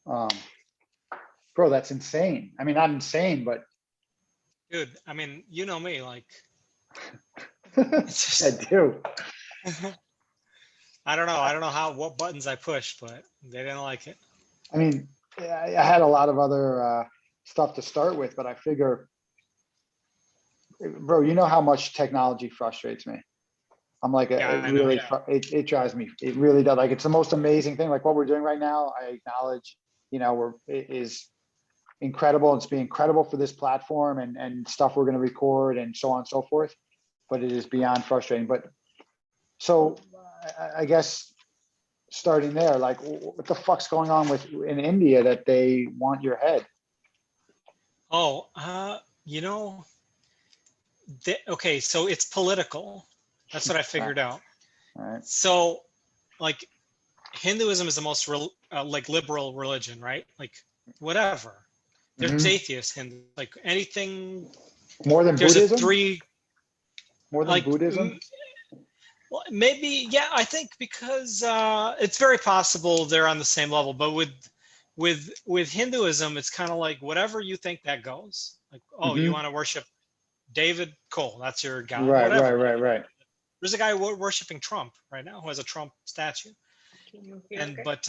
Um, bro, that's insane. I mean, not insane, but Dude, I mean, you know me, like, it's I just, do. I don't know what buttons I pushed, but they didn't like it. I mean, I had a lot of other stuff to start with, but I figure, bro, you know how much technology frustrates me. I'm like, Yeah, it I know. really, Yeah. it drives me. It really does. Like, it's the most amazing thing. Like what we're doing right now, I acknowledge, it is incredible. It's been incredible for this platform and stuff we're going to record and so on and so forth. But it is beyond frustrating. But so I guess starting there, like, what the fuck's going on with in India that they want your head? Oh, you know, okay, so it's political. That's what I All figured out. right. So, like, Hinduism is the most like liberal religion, right? Like, whatever. There's Mm-hmm. atheists, Hindu, like anything. More than There's a Buddhism? three, More than like, Buddhism? well, maybe, yeah. I think because it's very possible they're on the same level, but with Hinduism, it's kind of like whatever you think that goes. Like, oh, you Mm-hmm. want to worship David? Cool, that's your god. Right, right, Whatever. right, right. There's a guy worshiping Trump right now who has a Trump statue. And but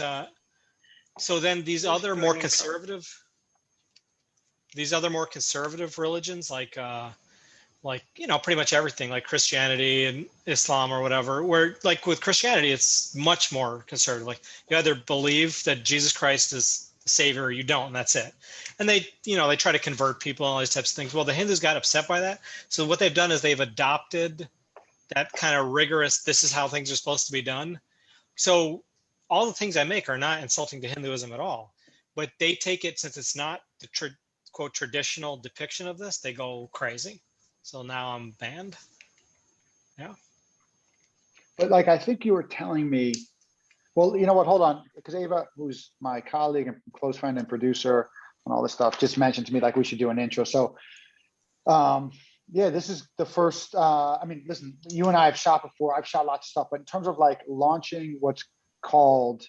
so then these other more conservative religions like pretty much everything like Christianity and Islam or whatever, where like with Christianity it's much more conservative. Like you either believe that Jesus Christ is the savior or you don't, and that's it. And they try to convert people and all these types of things. Well, the Hindus got upset by that. So what they've done is they've adopted that kind of rigorous, this is how things are supposed to be done. So all the things I make are not insulting to Hinduism at all, but they take it, since it's not the quote traditional depiction of this, they go crazy. So now I'm banned. Yeah. But like, I think you were telling me, well, you know what? Hold on, because Ava, who's my colleague and close friend and producer and all this stuff, just mentioned to me like we should do an intro. So, yeah, this is the first. I mean, listen, you and I have shot before. I've shot lots of stuff, but in terms of like launching what's called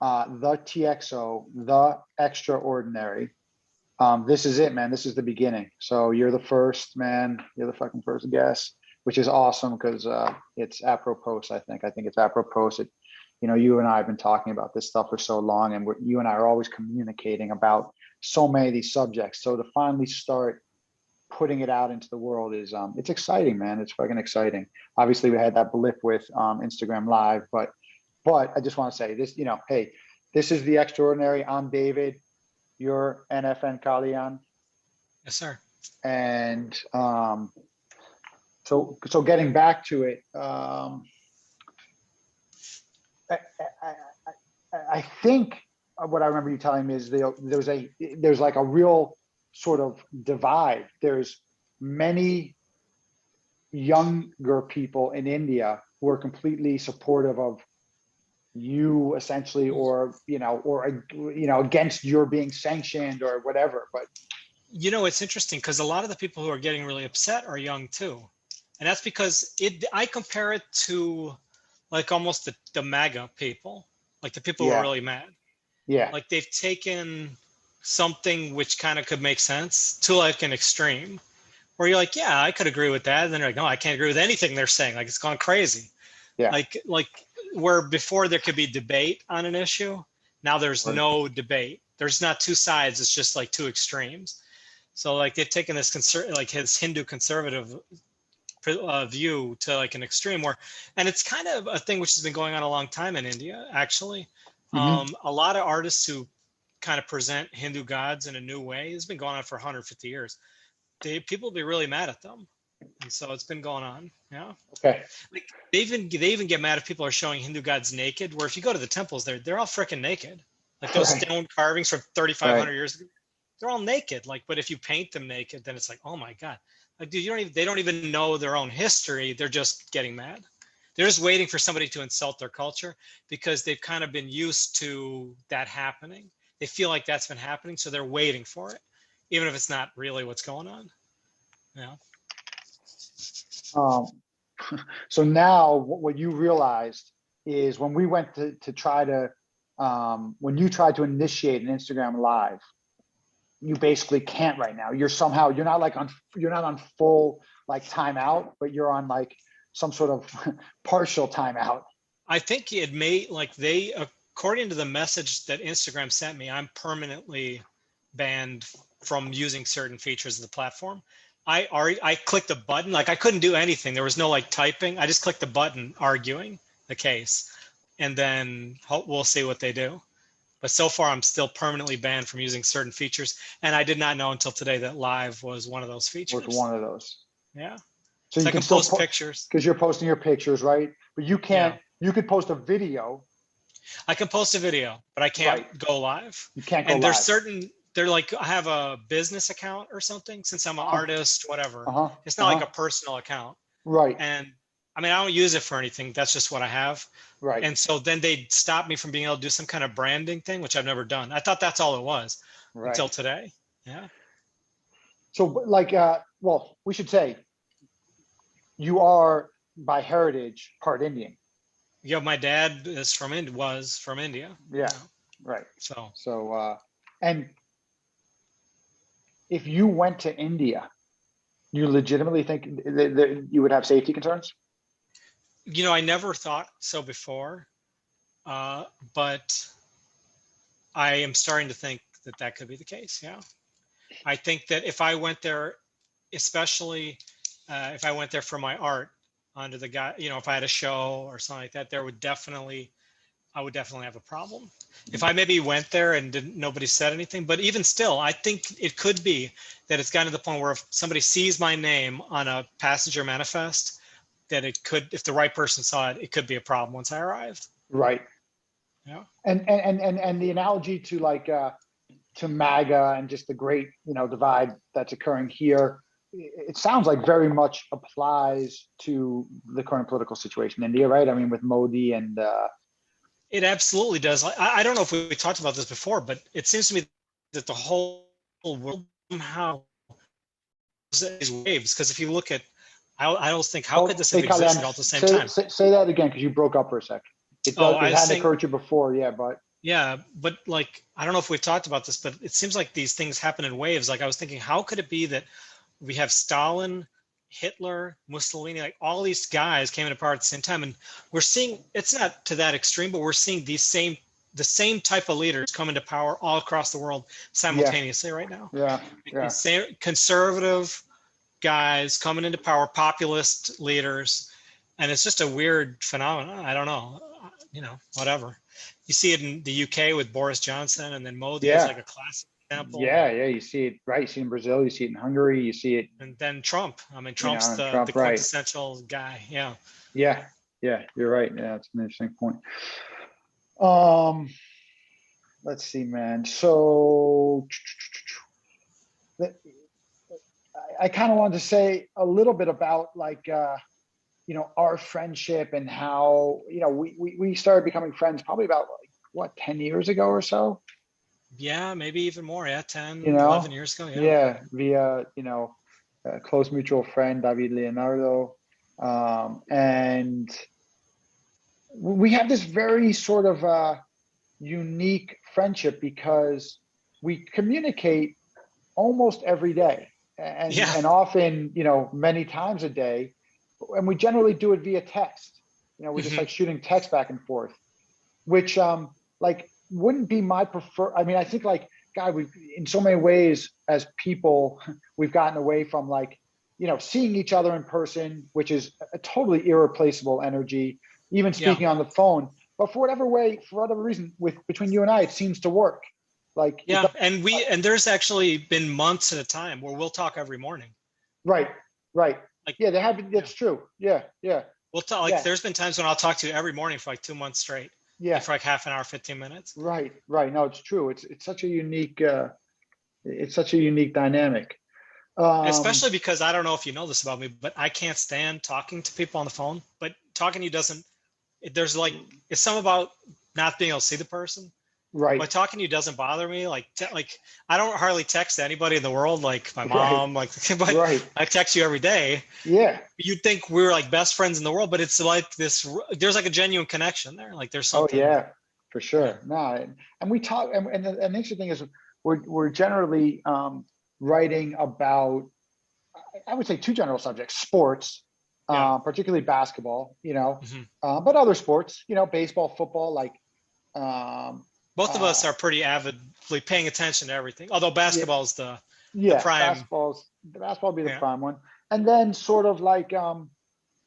the TXO, the Extraordinary, this is it, man. This is the beginning. So you're the first, man. You're the fucking first guest, which is awesome because it's apropos. I think it's apropos. You and I have been talking about this stuff for so long, and you and I are always communicating about so many of these subjects. So to finally start putting it out into the world is it's exciting, man. It's fucking exciting. Obviously, we had that blip with Instagram Live, but I just want to say this. Hey, this is the Extraordinary. I'm David. You're NFN Kalyan. Yes, sir. And so getting back to it, I think what I remember you telling me is there's like a real sort of divide. There's many younger people in India who are completely supportive of you essentially, or against your being sanctioned or whatever. But It's interesting because a lot of the people who are getting really upset are young too. And that's because I compare it to like almost the MAGA people, like the people who are yeah, really mad. yeah, Like they've taken something which kind of could make sense to like an extreme where you're like, yeah, I could agree with that. And then you're like, no, I can't agree with anything they're saying. Like it's gone crazy. yeah. Like where before there could be debate on an issue, now there's Right. no debate. There's not two sides. It's just like two extremes. So like they've taken this like his Hindu conservative view to like an extreme where, and it's kind of a thing which has been going on a long time in India, actually. Mm-hmm. A lot of artists who kind of present Hindu gods in a new way has been going on for 150 years. People be really mad at them. And so it's been going on. Yeah. Okay. Like they even get mad if people are showing Hindu gods naked, where if you go to the temples, they're all freaking naked. Like those Right. stone carvings from Right. 3,500 years ago, they're all naked. Like, but if you paint them naked, then it's like, oh my God. Like, dude, they don't even know their own history. They're just getting mad. They're just waiting for somebody to insult their culture because they've kind of been used to that happening. They feel like that's been happening, so they're waiting for it, even if it's not really what's going on. Yeah. Um, so now what you realized is when we went to try to when you try to initiate an Instagram live, you basically can't right now. You're not on full like timeout, but you're on like some sort of partial timeout. I think it may, like, they, according to the message that Instagram sent me, I'm permanently banned from using certain features of the platform. I clicked a button, like I couldn't do anything. There was no like typing. I just clicked the button arguing the case, and then we'll see what they do. But so far, I'm still permanently banned from using certain features. And I did not know until today that live was one of those features. Was one of those. Yeah. So you can still post pictures. Because you're posting your pictures, right? But you can't, you could post a video. I can post a video, but I can't go live. You can't go and live. They're like, I have a business account or something since I'm an artist, whatever. It's not like a personal account. Right. And I mean, I don't use it for anything. That's just what I have. Right. And so then they stopped me from being able to do some kind of branding thing, which I've never done. I thought that's all it was until today. Yeah. So like, well, we should say you are by heritage part Indian. Yeah. My dad was from India. Yeah. Right. So, and if you went to India, you legitimately think that you would have safety concerns? You know, I never thought so before, but I am starting to think that that could be the case. Yeah. I think that if I went there, especially if I went there for my art under the guy, you know, if I had a show or something like that, I would definitely have a problem. If I maybe went there and nobody said anything, but even still, I think it could be that it's gotten to the point where if somebody sees my name on a passenger manifest, that it could, if the right person saw it, it could be a problem once I arrived. Right. Yeah. And the analogy to like to MAGA and just the great, you know, divide that's occurring here, it sounds like very much applies to the current political situation in India, right? I mean, with Modi and it absolutely does. I don't know if we talked about this before, but it seems to me that the whole world somehow these waves. Because if you look at, I don't think, how could this have existed all at the same time? Say that again, because you broke up for a second. It hadn't occurred to you before, but like, I don't know if we've talked about this, but it seems like these things happen in waves. Like I was thinking, how could it be that we have Stalin, Hitler, Mussolini, like all these guys came into power at the same time, and we're seeing, it's not to that extreme, but we're seeing the same type of leaders come into power all across the world simultaneously right now. Same conservative guys coming into power, populist leaders, and it's just a weird phenomenon. I don't know, you know, whatever. You see it in the UK with Boris Johnson, and then Modi is like a classic example. You see it, right? You see it in Brazil, you see it in Hungary, you see it. And then Trump. I mean, Trump's the quintessential guy. Yeah. You're right. Yeah, it's an interesting point. Let's see, man. So I kind of wanted to say a little bit about like, you know, our friendship and how, you know, we started becoming friends probably about like, what, 10 years ago or so? Yeah, maybe even more. Yeah, 10, you know? 11 years ago. Via, you know, a close mutual friend, David Leonardo. And we have this very sort of unique friendship because we communicate almost every day and often, you know, many times a day. And we generally do it via text. You know, we're just like shooting text back and forth, which like wouldn't be my prefer. I mean, I think like, God, we've in so many ways as people, we've gotten away from like, you know, seeing each other in person, which is a totally irreplaceable energy, even speaking on the phone. But for whatever reason, between you and I, it seems to work. Like and there's actually been months at a time where we'll talk every morning. Right. Like, there have been. That's true. Yeah. We'll talk. Like, there's been times when I'll talk to you every morning for like 2 months straight. Yeah. Like for like half an hour, 15 minutes. Right. No, it's true. It's such a unique. It's such a unique dynamic. Especially because I don't know if you know this about me, but I can't stand talking to people on the phone. But talking to you doesn't. There's like it's something about not being able to see the person. Right. But talking to you doesn't bother me. Like I don't hardly text anybody in the world, like my mom, but I text you every day. Yeah. You'd think we were like best friends in the world, but it's like this, there's like a genuine connection there. Like there's something. Oh for Yeah. sure. No, and we talk, and the interesting thing is we're generally writing about, I would say, two general subjects: sports, Yeah. particularly basketball, Hmm. but other sports, baseball, football, like, um, Both of us uh, are pretty avidly paying attention to everything. Although yeah, basketball is the yeah, prime. basketball would be the Yeah. prime one, and then sort of like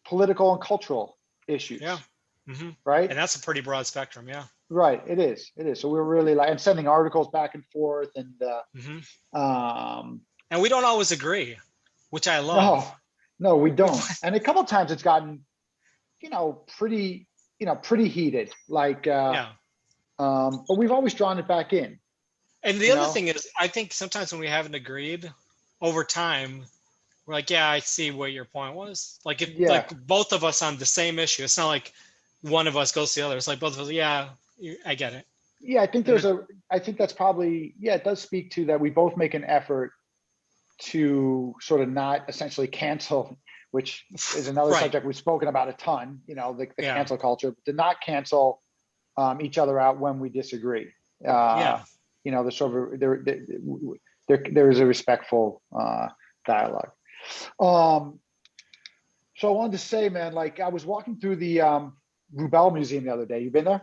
political and cultural Yeah. issues, Hmm. right? And that's a pretty broad spectrum. Yeah. Right, it is. It is. So we're really like, and sending articles back and forth, and Hmm. um, And we don't always agree, which I no, love. no, we We, don't. And a couple of times it's gotten, pretty, pretty heated. Like, yeah. but we've always drawn it back in. And the You other know? thing is, I think sometimes when we haven't agreed over time, we're like, yeah, I see what your point was. Like if like Yeah, both of us on the same issue, it's not like one of us goes to the other. It's like both of us, yeah, I get it. yeah. I think And then, I think that's probably, yeah. It does speak to that. We both make an effort to sort of not essentially cancel, which is another right. subject we've spoken about a ton. The Yeah. cancel culture, to not cancel each other out when we disagree. Uh, Yeah. there's sort of there is a respectful dialogue. Um, so I wanted to say, man, like, I was walking through the Rubel Museum the other day. You been there?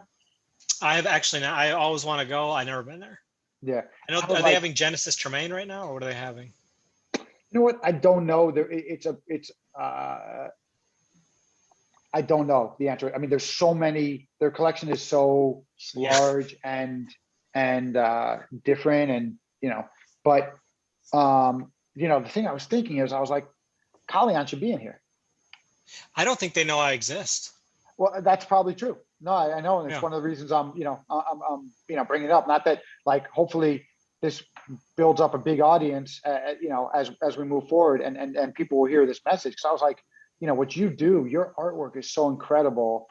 I have actually not, I always want to go. I've never been there. Yeah. I know, I was are they like, having Genesis Tremaine right now or what are they having? you know what? I don't know. It's uh, I don't know the answer. I mean, there's so many. Their collection is so Yeah. large and different, and but the thing I was thinking is, I was like, Kalyan should be in here. I don't think they know I exist. Well, that's probably true. No, I know, and it's Yeah. one of the reasons I'm bringing it up. Not that, like, hopefully this builds up a big audience, as we move forward, and people will hear this message. Because I was like, what you do, your artwork is so incredible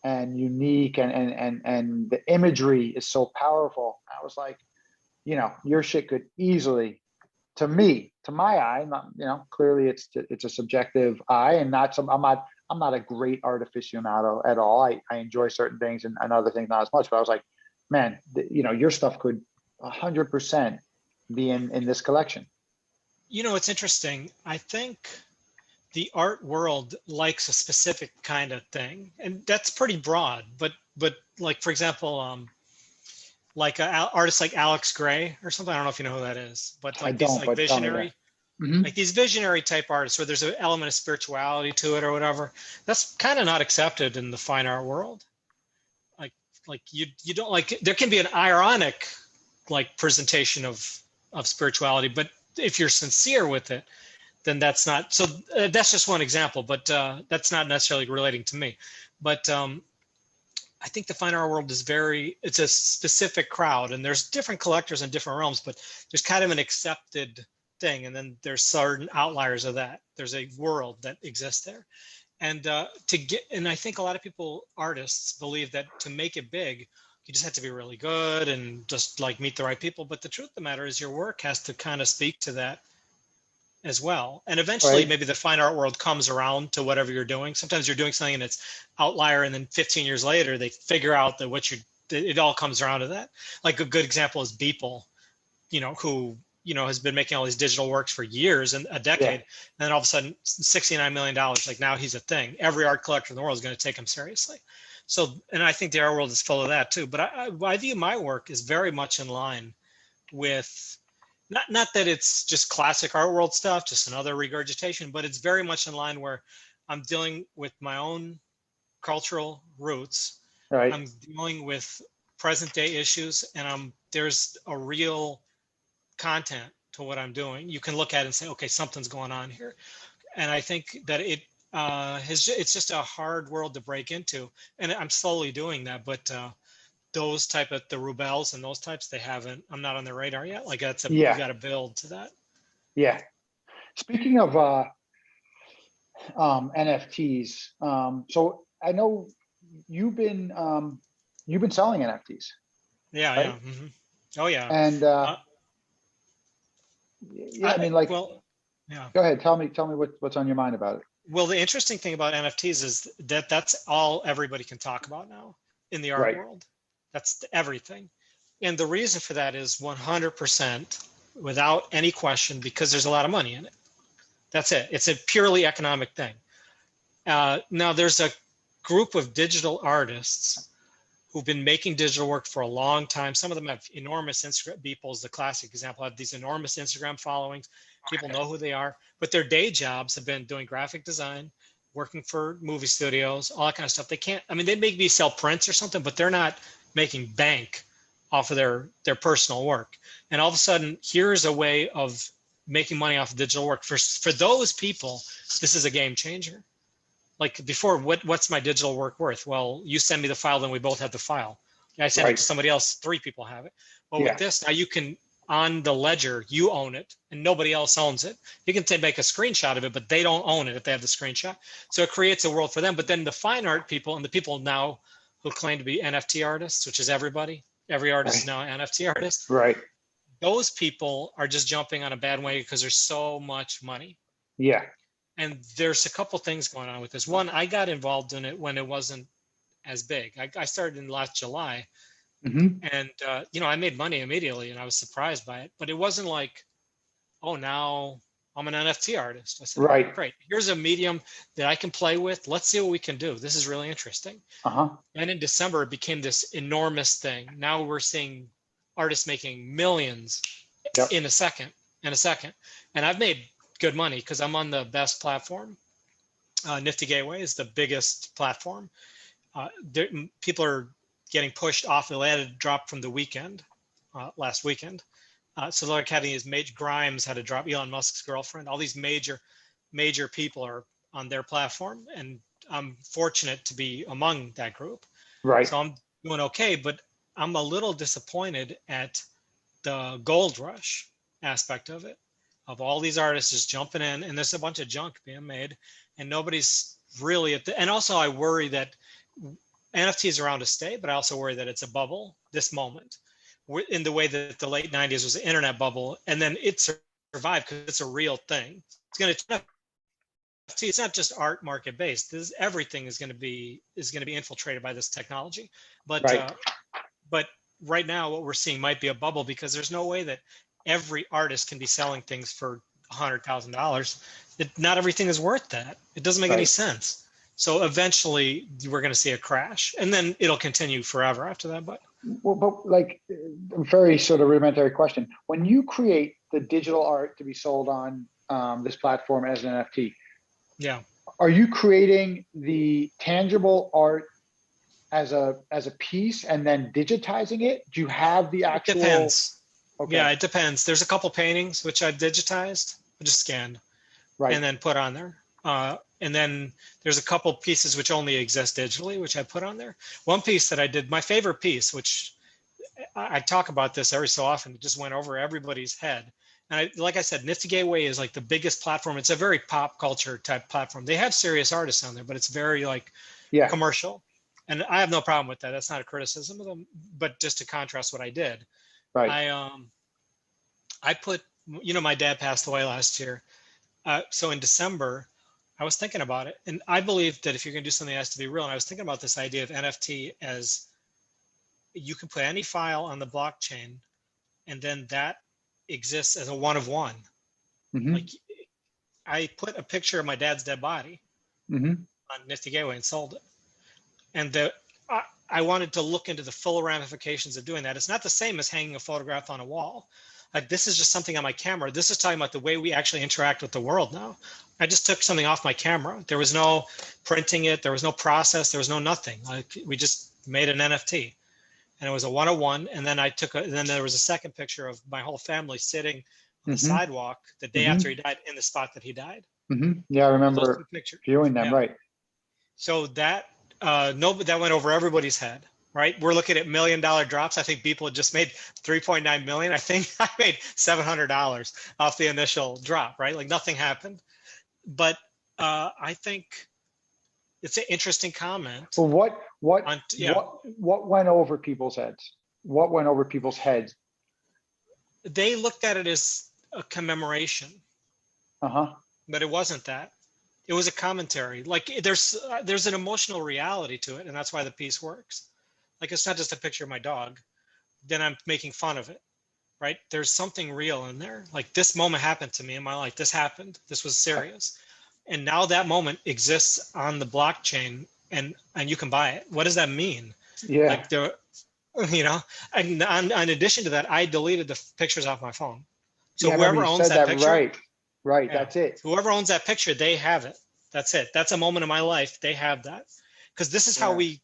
and unique, and the imagery is so powerful. I was like, your shit could easily, to my eye, not, clearly it's a subjective eye, and not some. I'm not a great art aficionado at all. I enjoy certain things, and other things not as much. But I was like, man, your stuff could 100% be in this collection. It's interesting. I think the art world likes a specific kind of thing, and that's pretty broad. But like for example, like artists like Alex Gray or something. I don't know if you know who that is, but I like these don't, like but tell me that. visionary, Hmm. like these visionary type artists where there's an element of spirituality to it or whatever. That's kind of not accepted in the fine art world. Like like you don't like there can be an ironic like presentation of spirituality, but if you're sincere with it, then that's not so. That's just one example, but that's not necessarily relating to me. But I think the fine art world is it's a specific crowd, and there's different collectors in different realms, but there's kind of an accepted thing, and then there's certain outliers of that. There's a world that exists there, and and I think a lot of people, artists, believe that to make it big, you just have to be really good and just like meet the right people. But the truth of the matter is, your work has to kind of speak to that as well. And eventually, Right. maybe the fine art world comes around to whatever you're doing. Sometimes you're doing something and it's outlier, and then 15 years later, they figure out that it all comes around to that. Like a good example is Beeple, who has been making all these digital works for years and a Yeah. decade, and then all of a sudden, $69 million. Like now he's a thing. Every art collector in the world is going to take him seriously. So, and I think the art world is full of that too. But I view my work as very much in line with not that it's just classic art world stuff, just another regurgitation, but it's very much in line where I'm dealing with my own cultural roots. Right. I'm dealing with present day issues, and there's a real content to what I'm doing. You can look at it and say, okay, something's going on here. And I think that it's just a hard world to break into, and I'm slowly doing that. But those type of the Rubels and those types, I'm not on their radar yet. Like you Yeah. got to build to that. Yeah. Speaking of NFTs, so I know you've been you've been selling NFTs, Yeah, right? yeah. Hmm. Oh yeah. And Uh, yeah, I mean, like, well, yeah. go ahead, tell me what's on your mind about it. Well, the interesting thing about NFTs is that that's all everybody can talk about now in the art Right. world. That's everything. And the reason for that is 100% without any question, because there's a lot of money in it. That's it. It's a purely economic thing. Now there's a group of digital artists who've been making digital work for a long time. Some of them have enormous Instagram. Beeple's the classic example, have these enormous Instagram followings. People know who they are, but their day jobs have been doing graphic design, working for movie studios, all that kind of stuff. They can't, I mean, they maybe sell prints or something, but they're not making bank off of their personal work. And all of a sudden, here's a way of making money off of digital work. For those people, this is a game changer. Like before, what's my digital work worth? Well, you send me the file, then we both have the file. I send it to somebody else, 3 people have it. Well, with this, now you can, on the ledger, you own it and nobody else owns it. You can make a screenshot of it, but they don't own it if they have the screenshot. So it creates a world for them. But then the fine art people and the people now who claim to be NFT artists, which is everybody, every artist is now an NFT artist. Right. Those people are just jumping on a bad way because there's so much money. Yeah. And there's a couple things going on with this. One, I got involved in it when it wasn't as big. I started in last July, and I made money immediately, and I was surprised by it. But it wasn't like, oh, now I'm an NFT artist. I said, right, great. Here's a medium that I can play with. Let's see what we can do. This is really interesting. And in December, it became this enormous thing. Now we're seeing artists making millions in a second. And I've made good money because I'm on the best platform. Nifty Gateway is the biggest platform. People are getting pushed off. They had a drop from the weekend, last weekend. So like having these major, Grimes had a drop, Elon Musk's girlfriend, all these major people are on their platform. And I'm fortunate to be among that group. Right. So I'm doing okay, but I'm a little disappointed at the gold rush aspect of it, of all these artists just jumping in, and there's a bunch of junk being made and nobody's really and also I worry that NFTs are around to stay, but I also worry that it's a bubble this moment in the way that the late 90s was an internet bubble, and then it survived because it's a real thing. It's not just art market based. Everything is going to be infiltrated by this technology. But but right now what we're seeing might be a bubble because there's no way that every artist can be selling things for $100,000. Not everything is worth that. It doesn't make any sense. So eventually we're going to see a crash, and then it'll continue forever after that. But like a very sort of rudimentary question: when you create the digital art to be sold on this platform as an NFT, are you creating the tangible art as a piece and then digitizing it? Do you have the actual? It depends. Okay. Yeah, it depends. There's a couple paintings which I've digitized, just scanned, and then put on there. And then there's a couple pieces which only exist digitally, which I put on there. One piece that I did, my favorite piece, which I talk about this every so often, it just went over everybody's head. And like I said, Nifty Gateway is like the biggest platform. It's a very pop culture type platform. They have serious artists on there, but it's very like commercial. And I have no problem with that. That's not a criticism of them, but just to contrast what I did. Right. I put, my dad passed away last year. So in December, I was thinking about it. And I believe that if you're going to do something that has to be real, and I was thinking about this idea of NFT as you can put any file on the blockchain, and then that exists as a one of one. Like I put a picture of my dad's dead body on Nifty Gateway and sold it. And I wanted to look into the full ramifications of doing that. It's not the same as hanging a photograph on a wall. Like this is just something on my camera. This is talking about the way we actually interact with the world now. I just took something off my camera. There was no printing it. There was no process. There was no nothing. Like we just made an NFT, and it was a one-on-one. And then then there was a second picture of my whole family sitting on the sidewalk the day after he died in the spot that he died. Yeah, I remember viewing them. Right. So that that went over everybody's head. Right, we're looking at $1 million drops. I think people just made 3.9 million. I think I made $700 off the initial drop. Right, like nothing happened. But I think it's an interesting comment. Well, what went over people's heads? What went over people's heads? They looked at it as a commemoration. But it wasn't that. It was a commentary. Like there's an emotional reality to it, and that's why the piece works. Like, it's not just a picture of my dog, then I'm making fun of it, right? There's something real in there. Like, this moment happened to me in my life. This happened. This was serious. And now that moment exists on the blockchain, and you can buy it. What does that mean? Yeah. Like, there, you know, and in addition to that, I deleted the pictures off my phone. So Yeah, I remember whoever you owns said that that. picture, Right. Right. yeah, That's it. whoever owns that picture, they have it. That's it. That's a moment in my life. They have that. Because this is how Yeah. we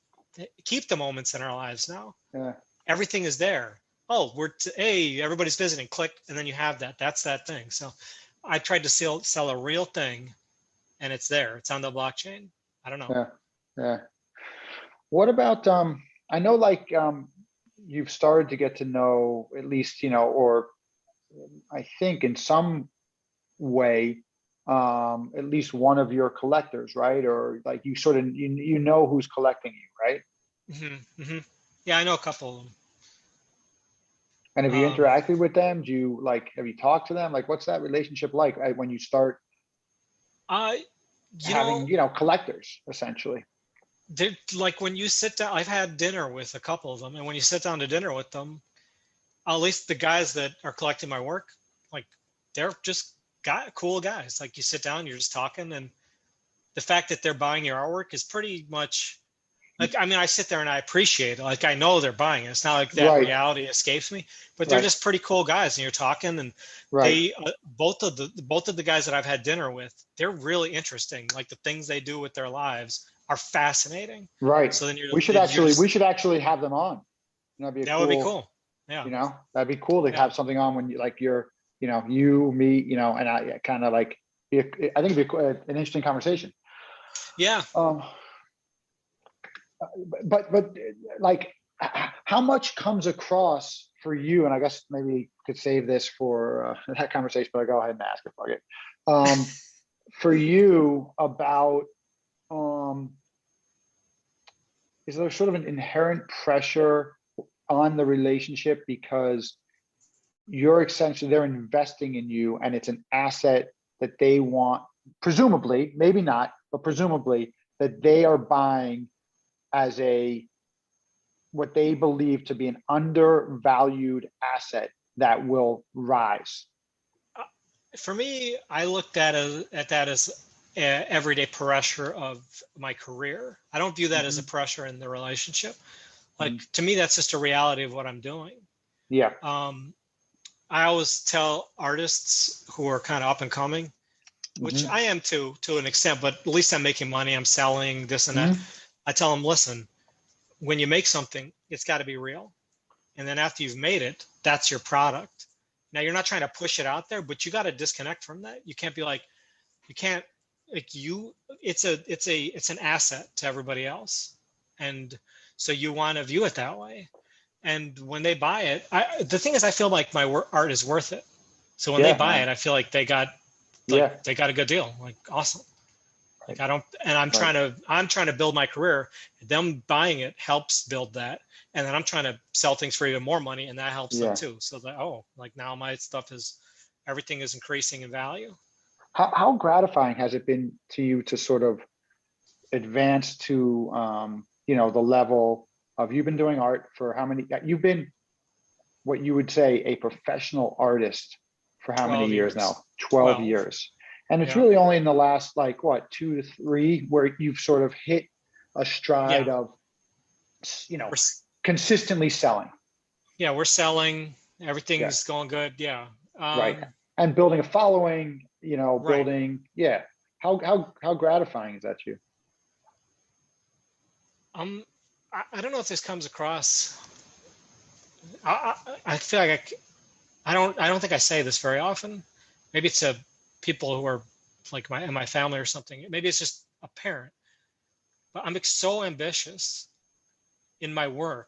keep the moments in our lives now. Yeah. Everything is there. Oh, hey, everybody's visiting. Click, and then you have that. That's that thing. So I tried to sell a real thing, and it's there. It's on the blockchain. I don't know. Yeah. Yeah. What about I know like you've started to get to know at least, or I think in some way at least one of your collectors, right? Or like you sort of you know who's collecting you, right? Yeah, I know a couple of them. And have you interacted with them? Do you like have you talked to them? Like what's that relationship like when you start having, collectors essentially? They're like, when you sit down, I've had dinner with a couple of them, and when you sit down to dinner with them, at least the guys that are collecting my work, like, they're just cool guys. Like, you sit down, you're just talking, and the fact that they're buying your artwork is pretty much like, I mean, I sit there and I appreciate it. Like, I know they're buying it. It's not like that Right. reality escapes me, but they're Right. just pretty cool guys, and you're talking, and Right. they both of the guys that I've had dinner with, they're really interesting. Like, the things they do with their lives are fascinating. Right. So then we should actually have them on. That would be cool. Yeah. That'd be cool to have something on when you, me, and I kind of like, I think it'd be an interesting conversation. Yeah. But like, how much comes across for you? And I guess maybe could save this for that conversation, but I'll go ahead and ask it. Fuck it. For you about, is there sort of an inherent pressure on the relationship because you're essentially, they're investing in you and it's an asset that they want, presumably, maybe not, but presumably that they are buying as what they believe to be an undervalued asset that will rise? For me, I looked at that as everyday pressure of my career. I don't view that as a pressure in the relationship. Like, to me, that's just a reality of what I'm doing. Yeah. I always tell artists who are kind of up and coming, which I am to an extent, but at least I'm making money. I'm selling this and that. I tell them, listen, when you make something, it's got to be real. And then after you've made it, that's your product. Now, you're not trying to push it out there, but you got to disconnect from that. You can't be like, it's an asset to everybody else. And so you want to view it that way. And when they buy it, the thing is, I feel like my art is worth it. So when they buy it, I feel like they got a good deal. Like, awesome. Like, I'm trying to build my career. Them buying it helps build that. And then I'm trying to sell things for even more money, and that helps them too. So that, like, now my stuff everything is increasing in value. How gratifying has it been to you to sort of advance to, the level of, you've been doing art for how many, you've been what you would say a professional artist for how many years now? 12 years. And it's really only in the last, like, what, 2 to 3 where you've sort of hit a stride of, consistently selling. Yeah, we're selling. Everything's going good. Yeah. Right. And building a following, building. Yeah. How gratifying is that to you? I don't know if this comes across. I feel like I don't think I say this very often. Maybe it's to people who are like in my family or something. Maybe it's just a parent. But I'm so ambitious in my work,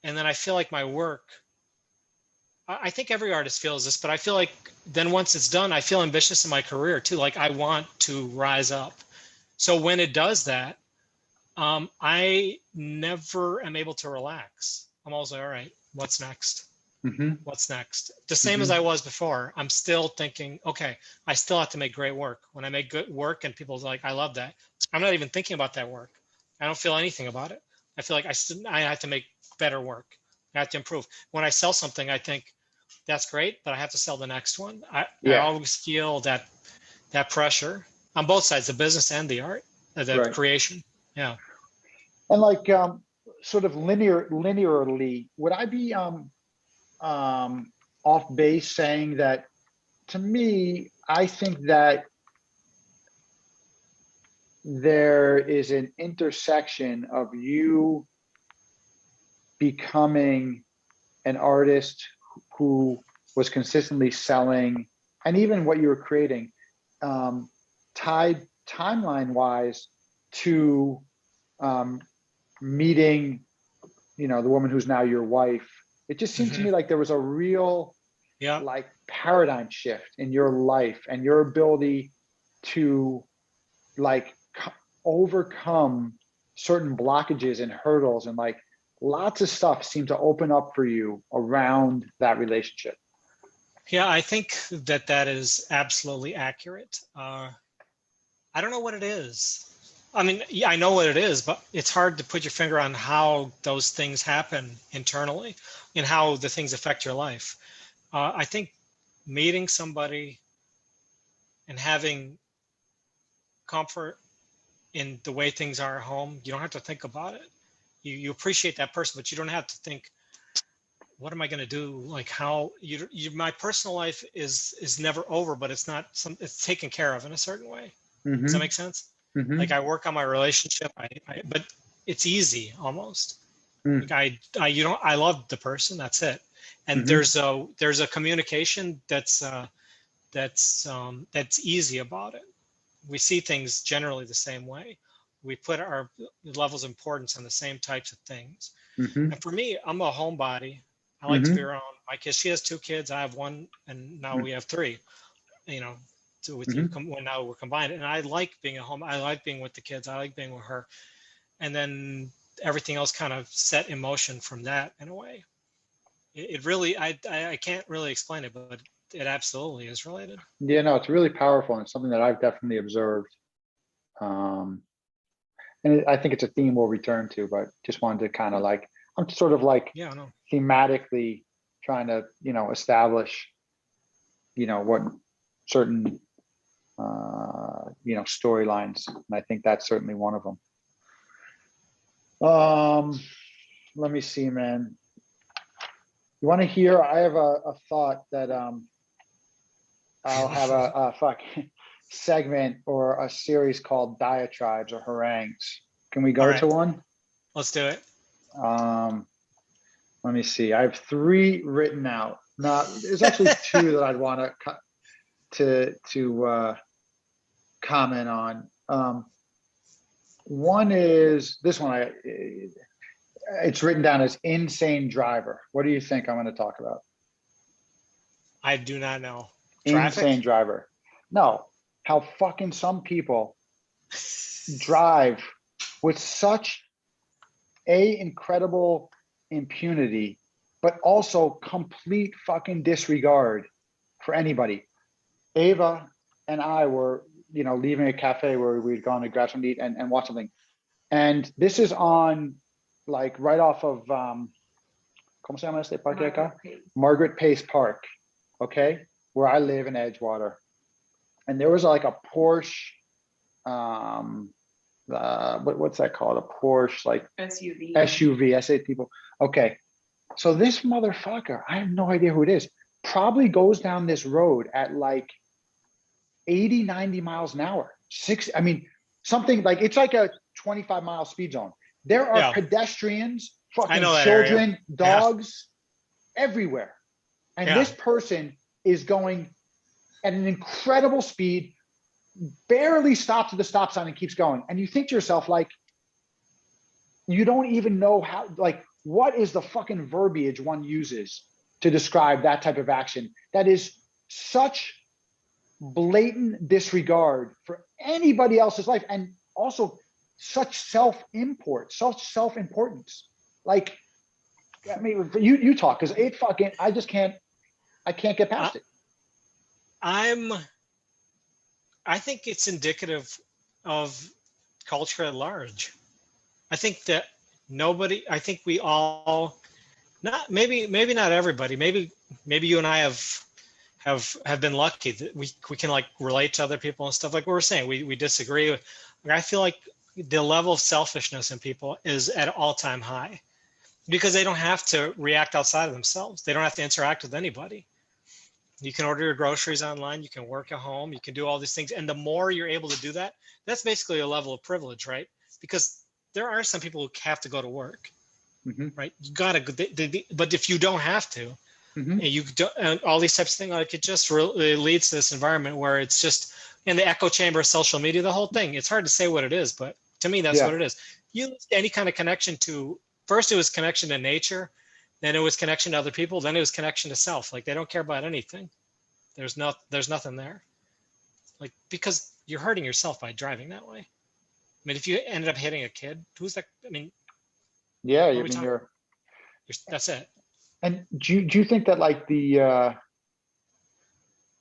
and then I feel like my work. I think every artist feels this, but I feel like then once it's done, I feel ambitious in my career too. Like, I want to rise up. So when it does that, I never am able to relax. I'm always like, all right, what's next? What's next? The same as I was before. I'm still thinking, okay, I still have to make great work. When I make good work and people's like, I love that, I'm not even thinking about that work. I don't feel anything about it. I feel like I have to make better work. I have to improve. When I sell something, I think that's great, but I have to sell the next one. I Yeah. always feel that pressure on both sides, the business and the art, the Right. creation. Yeah. And like sort of linearly, would I be off base saying that to me, I think that there is an intersection of you becoming an artist who was consistently selling, and even what you were creating, tied timeline wise to meeting, the woman who's now your wife. It just seemed to me like there was a real Yeah. like paradigm shift in your life and your ability to like overcome certain blockages and hurdles, and like lots of stuff seemed to open up for you around that relationship. Yeah, I think that is absolutely accurate. I don't know what it is. I mean, yeah, I know what it is, but it's hard to put your finger on how those things happen internally and how the things affect your life. I think meeting somebody and having comfort in the way things are at home, you don't have to think about it. You appreciate that person, but you don't have to think, what am I going to do? Like how my personal life is never over, but it's not it's taken care of in a certain way. Does that make sense? Like I work on my relationship, but it's easy almost. Like I love the person, that's it. And there's a communication that's easy about it. We see things generally the same way. We put our levels of importance on the same types of things. And for me, I'm a homebody. I like to be around my kids. She has 2 kids. I have 1, and now we have 3. So with you, when now we're combined. And I like being at home. I like being with the kids. I like being with her. And then everything else kind of set in motion from that in a way. It really, I can't really explain it, but it absolutely is related. Yeah, no, it's really powerful, and it's something that I've definitely observed. And I think it's a theme we'll return to, but just wanted to kind of like, I'm sort of like thematically trying to, establish, what certain, storylines. And I think that's certainly one of them. Let me see, man. You want to hear? I have a thought that I'll have a segment or a series called diatribes or harangues. Can we go to one? Let's do it. Let me see. I have 3 written out. Now, there's actually 2 that I'd want to comment on. One is this one. It's written down as insane driver. What do you think I'm going to talk about? I do not know. Traffic? Insane driver. No, how fucking some people drive with such incredible impunity, but also complete fucking disregard for anybody. Ava and I were, leaving a cafe where we'd gone to grab something to eat and watch something. And this is on like right off of ¿cómo se llama este parque acá? Margaret Pace Park, okay, where I live in Edgewater. And there was like a Porsche, what's that called? A Porsche, like SUV. I say to people, okay, so this motherfucker, I have no idea who it is, probably goes down this road at like 80, 90 miles an hour. Something like, it's like a 25-mile speed zone. There are pedestrians, fucking children, dogs, everywhere. And this person is going at an incredible speed, barely stops at the stop sign and keeps going. And you think to yourself, like, you don't even know how, like, what is the fucking verbiage one uses to describe that type of action? That is such blatant disregard for anybody else's life, and also such self-importance. Like, I mean, you talk, because I can't get past it. I think it's indicative of culture at large. I think that nobody, I think we all, not maybe not everybody, maybe you and I have been lucky that we can like relate to other people and stuff. Like we were saying, we disagree. I feel like the level of selfishness in people is at all-time high because they don't have to react outside of themselves. They don't have to interact with anybody. You can order your groceries online, you can work at home, you can do all these things. And the more you're able to do that, that's basically a level of privilege, right? Because there are some people who have to go to work, right? You gotta go, but if you don't have to, and you don't, and all these types of things, like it just really leads to this environment where it's just in the echo chamber of social media, the whole thing. It's hard to say what it is, but to me, that's what it is. You lose any kind of connection to, first it was connection to nature, then it was connection to other people, then it was connection to self. Like they don't care about anything. There's nothing there. Like, because you're hurting yourself by driving that way. I mean, if you ended up hitting a kid, who's that? I mean, yeah, I mean, that's it. And do you think that like the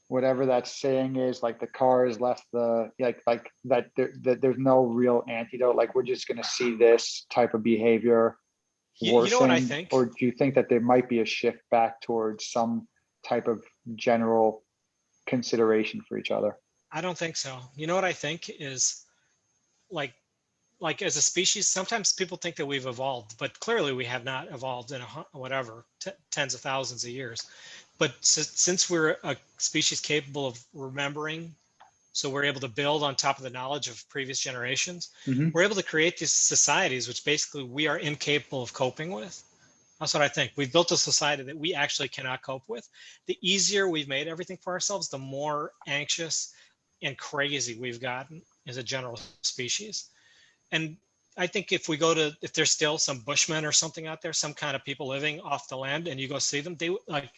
whatever that saying is, like the car has left the, like that there's no real antidote, like we're just going to see this type of behavior worsen? You know what I think? Or do you think that there might be a shift back towards some type of general consideration for each other? I don't think so. You know what I think is, like as a species, sometimes people think that we've evolved, but clearly we have not evolved in whatever tens of thousands of years. But since we're a species capable of remembering, so we're able to build on top of the knowledge of previous generations, we're able to create these societies which basically we are incapable of coping with. That's what I think. We've built a society that we actually cannot cope with. The easier we've made everything for ourselves, the more anxious and crazy we've gotten as a general species. And I think if there's still some Bushmen or something out there, some kind of people living off the land, and you go see them,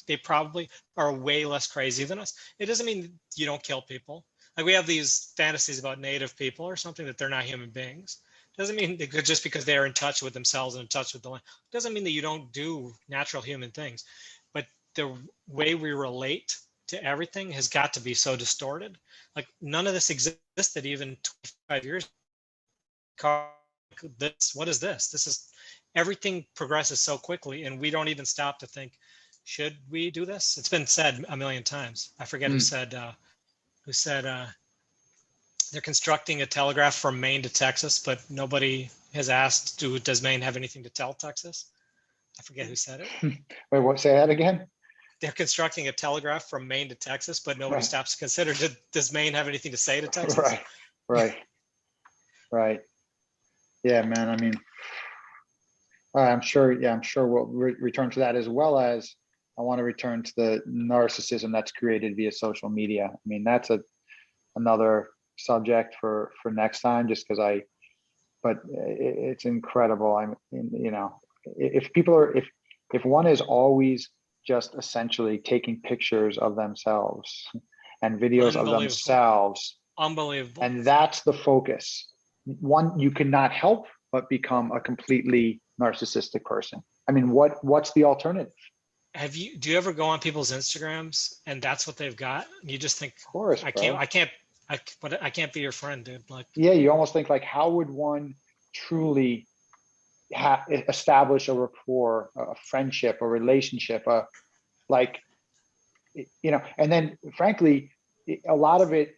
they probably are way less crazy than us. It doesn't mean you don't kill people. Like we have these fantasies about native people or something, that they're not human beings. Doesn't mean that just because they're in touch with themselves and in touch with the land, doesn't mean that you don't do natural human things. But the way we relate to everything has got to be so distorted. Like none of this existed even 25 years ago. What is this? This is, everything progresses so quickly and we don't even stop to think, should we do this? It's been said a million times. I forget who said they're constructing a telegraph from Maine to Texas, but nobody has asked, does Maine have anything to tell Texas? I forget who said it. Wait, what? Say that again. They're constructing a telegraph from Maine to Texas, but nobody stops to consider, does Maine have anything to say to Texas? Right. Yeah, man. I mean, I'm sure we'll return to that, as well as I want to return to the narcissism that's created via social media. I mean, that's another subject for next time, just because but it's incredible. If one is always just essentially taking pictures of themselves and videos of themselves, unbelievable, and that's the focus, you cannot help but become a completely narcissistic person. I mean, what's the alternative? Do you ever go on people's Instagrams and that's what they've got? You just think, of course, I can't be your friend, dude. Like, yeah, you almost think like, how would one truly establish a rapport, a friendship, a relationship, and then frankly, a lot of it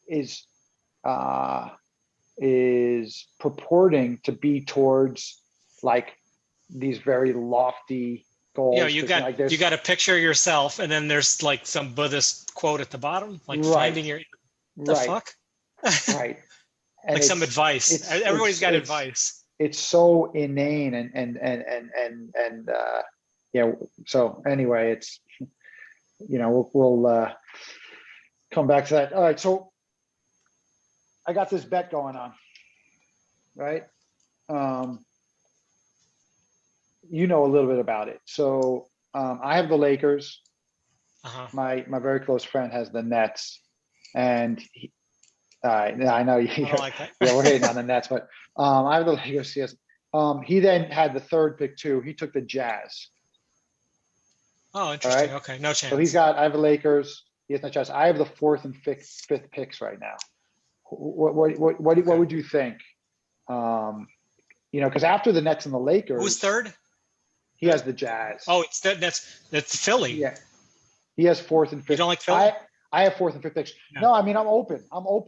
is purporting to be towards like these very lofty goals. You got a picture of yourself and then there's like some Buddhist quote at the bottom, like finding your, the fuck? Right. And like some advice. Everybody's got advice. It's so inane and so anyway, it's, we'll come back to that. All right. So I got this bet going on, right? You know a little bit about it. So I have the Lakers. My very close friend has the Nets, and I know you. Like that. Yeah, we're hating on the Nets, but I have the Lakers. Yes. He then had the third pick too. He took the Jazz. Oh, interesting. Right? Okay, no chance. So I have the Lakers. He has no chance. I have the fourth and fifth picks right now. What would you think? because after the Nets and the Lakers, Who's third? he has the Jazz. Oh, that's Philly. Yeah, he has fourth and fifth. You don't like Philly? I have fourth and fifth picks. Yeah. No, I mean I'm open.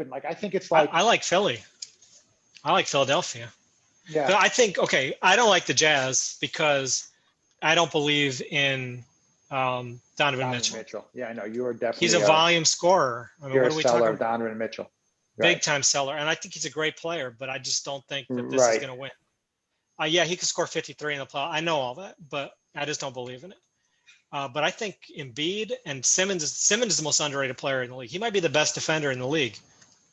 Like I think it's like I like Philly. I like Philadelphia. yeah. But I think I don't like the Jazz because I don't believe in Donovan Mitchell. Yeah, I know you are definitely. He's a volume scorer. I mean, you're what a are we seller, talking about? Donovan Mitchell. Big time seller, and I think he's a great player. But I just don't think that this is going to win. Yeah, he could score 53 in the playoff. I know all that, but I just don't believe in it. But I think Embiid and Simmons is the most underrated player in the league. He might be the best defender in the league.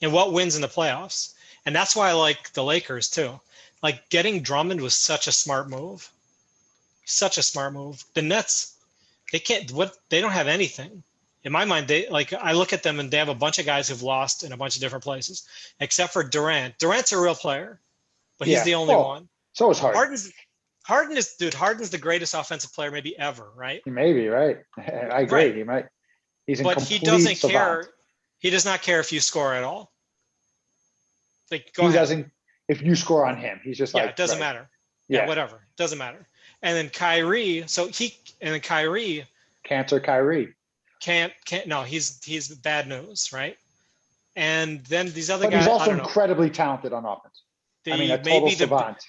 And what wins in the playoffs? And that's why I like the Lakers too. Like getting Drummond was such a smart move. Such a smart move. The Nets, they don't have anything. In my mind, I look at them and they have a bunch of guys who've lost in a bunch of different places, except for Durant. Durant's a real player, but he's the only one. So is Harden. Harden's the greatest offensive player maybe ever, right? He may be, right? I agree. Right. He might. But he doesn't care. He does not care if you score at all. Like he doesn't. If you score on him, he's just like it doesn't matter. Yeah, whatever. It doesn't matter. And then Kyrie. Kyrie. Cancer Kyrie. Can't. No, he's bad news, right? And then these other but guys. He's also incredibly talented on offense. A total savant.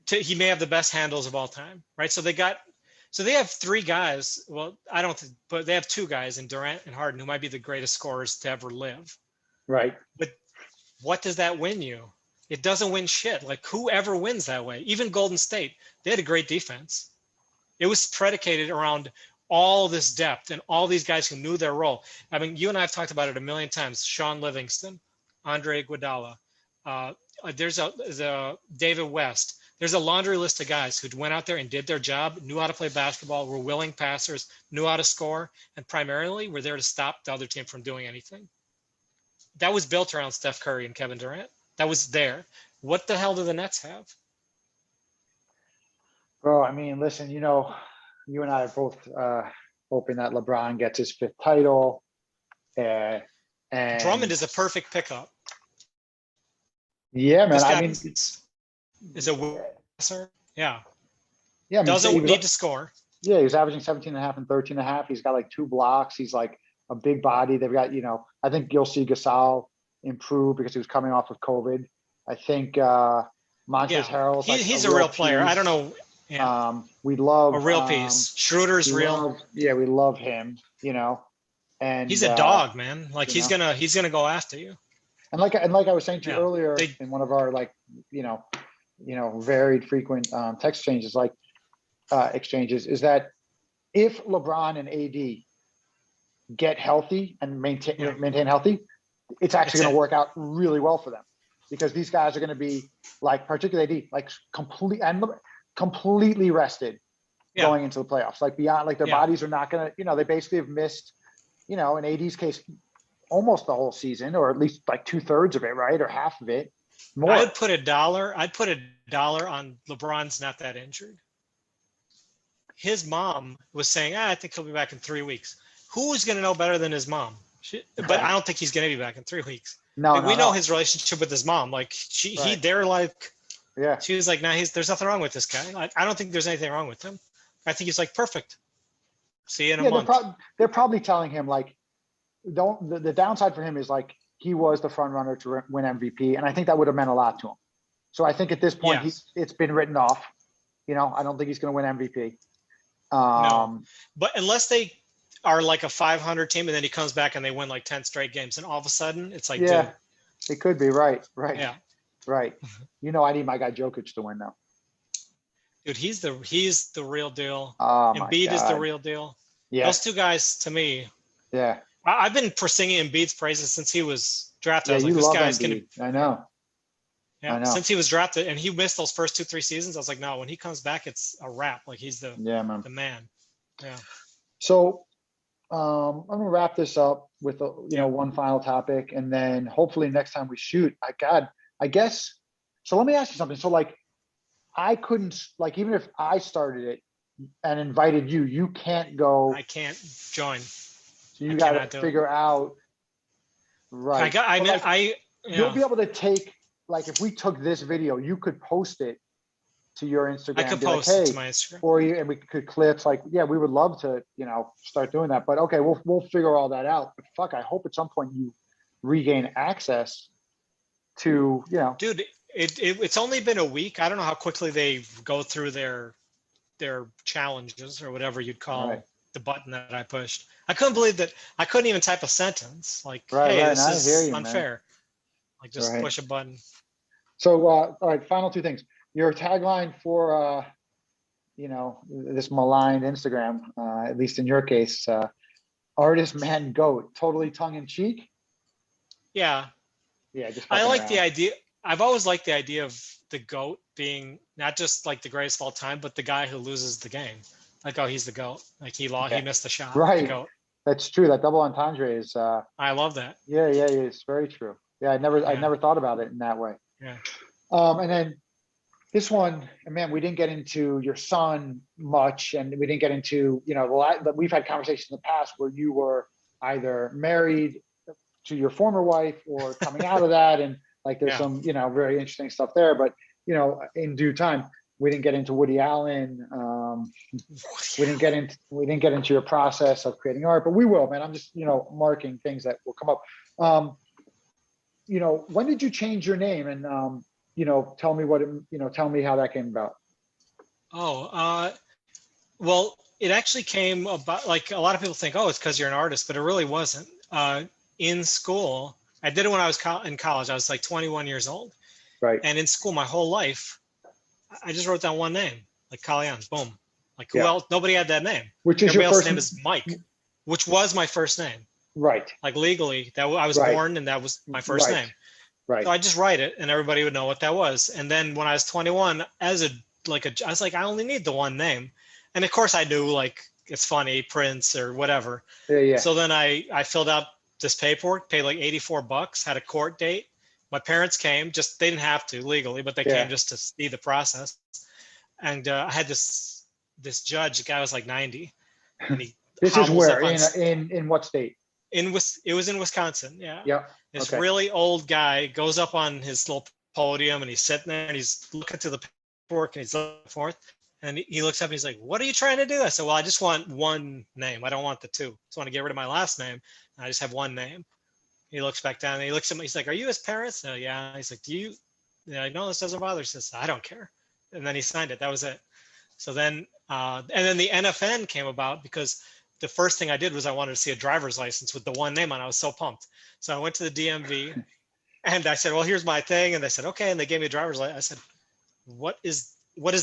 He may have the best handles of all time, right? So they have three guys. Well, I don't think, but they have two guys in Durant and Harden who might be the greatest scorers to ever live. Right. But what does that win you? It doesn't win shit. Like whoever wins that way, even Golden State, they had a great defense. It was predicated around all this depth and all these guys who knew their role. I mean, you and I have talked about it a million times. Sean Livingston, Andre Iguodala, there's a David West. There's a laundry list of guys who went out there and did their job, knew how to play basketball, were willing passers, knew how to score, and primarily were there to stop the other team from doing anything. That was built around Steph Curry and Kevin Durant. That was there. What the hell do the Nets have? Bro, I mean, listen, you and I are both hoping that LeBron gets his fifth title. And Drummond is a perfect pickup. Yeah, man. I mean, is a passer. Yeah. Yeah. I mean, doesn't need to score. Yeah, he's averaging 17.5 and 13.5. He's got like 2 blocks. He's like a big body. They've got, I think you'll see Gasol improve because he was coming off of COVID. I think Montrezl Harrell. He's a real player. I don't know. Yeah. We love a real piece. Schroeder's real. We love him. And he's a dog, man. Like he's gonna go after you. And like I was saying to you earlier in one of our varied frequent text exchanges is that if LeBron and AD get healthy and maintain healthy, it's actually going to work out really well for them because these guys are going to be particularly AD, completely rested going into the playoffs. Beyond their bodies are not going to, they basically have missed, in AD's case, almost the whole season, or at least 2/3 of it, right, or half of it. More. I'd put $1 on LeBron's not that injured. His mom was saying, I think he'll be back in 3 weeks. Who is going to know better than his mom? But I don't think he's going to be back in 3 weeks. No, we know his relationship with his mom. She was like, there's nothing wrong with this guy. I don't think there's anything wrong with him. I think he's perfect. See you in a month. They're probably telling him the downside for him is he was the front runner to win MVP, and I think that would have meant a lot to him. So I think at this point it's been written off. I don't think he's going to win MVP. No, but unless they are a 500 team and then he comes back and they win 10 straight games, and all of a sudden it's dude. It could be right. Yeah, right. I need my guy Jokic to win now. Dude, he's the real deal. Embiid is the real deal. Yeah, those two guys to me. Yeah. I've been singing Embiid's praises since he was drafted. Yeah, I was this guy's going to. I know. Yeah, since he was drafted and he missed those first 2-3 seasons, I was no, when he comes back, it's a wrap. He's the man. Yeah. So I'm going to wrap this up with one final topic, and then hopefully next time we shoot, I guess. So let me ask you something. So I couldn't even if I started it and invited you, you can't go. I can't join. So you got to figure out, right? You'll be able to take, if we took this video, you could post it to your I Instagram, could be like, post it hey, to my Instagram. or you, and we could clips like, yeah, we would love to, you know, start doing that. But okay, we'll figure all that out. But fuck, I hope at some point you regain access to, you know. Dude, it's only been a week. I don't know how quickly they go through their challenges or whatever you'd Right. call the button that I pushed. I couldn't believe that I couldn't even type a sentence like, Right, hey, right. this And I hear is you, man. unfair. Like just Right. push a button. So, all right, final two things. Your tagline for, you know, this maligned Instagram, at least in your case, artist man goat, totally tongue in cheek. Yeah. Yeah, just I fucking like the around. idea. I've always liked the idea of the GOAT being not just like the greatest of all time, but the guy who loses the game. Like, oh, he's the GOAT. Like he lost, he Yeah, missed the shot. The right. GOAT. That's true. That double entendre is, I love that. yeah, yeah, yeah, it's very true. Yeah, I Yeah. never thought about it in that way. Yeah. And then this one, and man, we didn't get into your son much, and we didn't get into, you know, but we've had conversations in the past where you were either married to your former wife or coming out of that, and like there's Yeah. some, you know, very interesting stuff there. But you know, in due time, we didn't get into Woody Allen. We didn't get into your process of creating art, but we will, man. I'm just, you know, marking things that will come up. You know, when did you change your name? And you know, tell me what it, you know, tell me how that came about. Oh, well, it actually came about, like a lot of people think, oh, it's because you're an artist, but it really wasn't. In school, I did it when I was in college. I was like 21 years old. Right. And in school, my whole life, I just wrote down one name, like Kalyan, boom. Like who Yeah. else? Nobody had that name. Which is Everybody your else's first name is Mike, which was my first name. Right. Like legally, that I was Right. born and that was my first Right. name. Right. So I just write it and everybody would know what that was. And then when I was 21, I was like, I only need the one name. And of course I knew like, it's funny, Prince or whatever. Yeah, yeah. So then I filled out this paperwork, paid like $84, had a court date. My parents came, just, they didn't have to legally, but they Yeah. came just to see the process. And I had this judge, the guy was like 90. And he This is hobbles where, up on, in what state? it was in Wisconsin. Yeah. Yeah. This Okay. really old guy goes up on his little podium and he's sitting there and he's looking through the paperwork and he's looking forth. And he looks up and he's like, what are you trying to do? I said, well, I just want one name. I don't want the two. I just want to get rid of my last name. I just have one name. He looks back down and he looks at me. He's like, are you his parents? No, yeah. He's like, do you? Yeah, like, no, this doesn't bother. He says, I don't care. And then he signed it. That was it. So then, and then the NFN came about because the first thing I did was I wanted to see a driver's license with the one name on. I was so pumped. So I went to the DMV and I said, well, here's my thing. And they said, okay. And they gave me a driver's license. I said, what is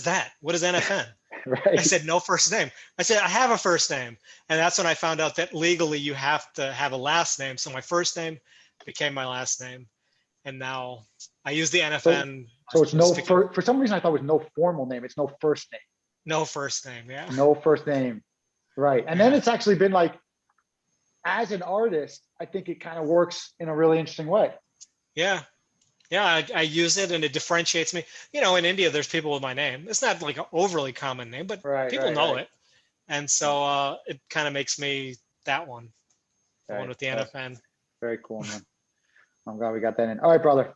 that? What is NFN? Right. I said, no first name. I said, I have a first name. And that's when I found out that legally you have to have a last name. So my first name became my last name. And now I use the NFN. So it's no, for some reason I thought it was no formal name. It's no first name. No first name. Yeah. No first name. Right. And then it's actually been like, as an artist, I think it kind of works in a really interesting way. Yeah. Yeah, I use it and it differentiates me. You know, in India, there's people with my name. It's not like an overly common name, but people know it. And so it kind of makes me that one, the one with the NFN. Very cool, man. I'm glad we got that in. All right, brother.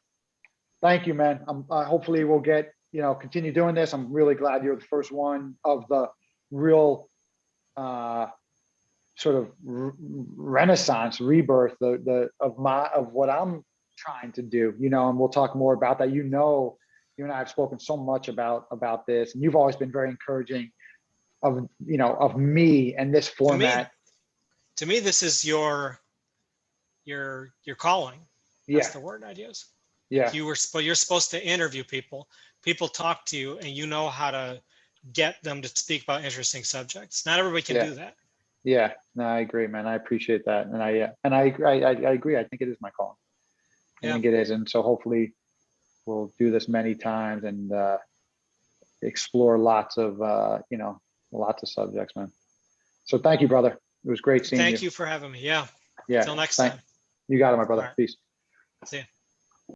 Thank you, man. Hopefully we'll get, you know, continue doing this. I'm really glad you're the first one of the real sort of renaissance, rebirth, of what I'm trying to do, you know, and we'll talk more about that. You know, you and I have spoken so much about this, and you've always been very encouraging of, you know, of me and this format. To me, this is your calling. That's the word I'd use. Yeah. You're supposed to interview people. People talk to you, and you know how to get them to speak about interesting subjects. Not everybody can do that. Yeah. No, I agree, man. I appreciate that, and I agree. I think it is my calling. I think it is. And so hopefully we'll do this many times and explore lots of, you know, lots of subjects, man. So thank you, brother. It was great seeing you. Thank you for having me. Yeah. Yeah. Until next time. You got it, my brother. Right. Peace. See ya.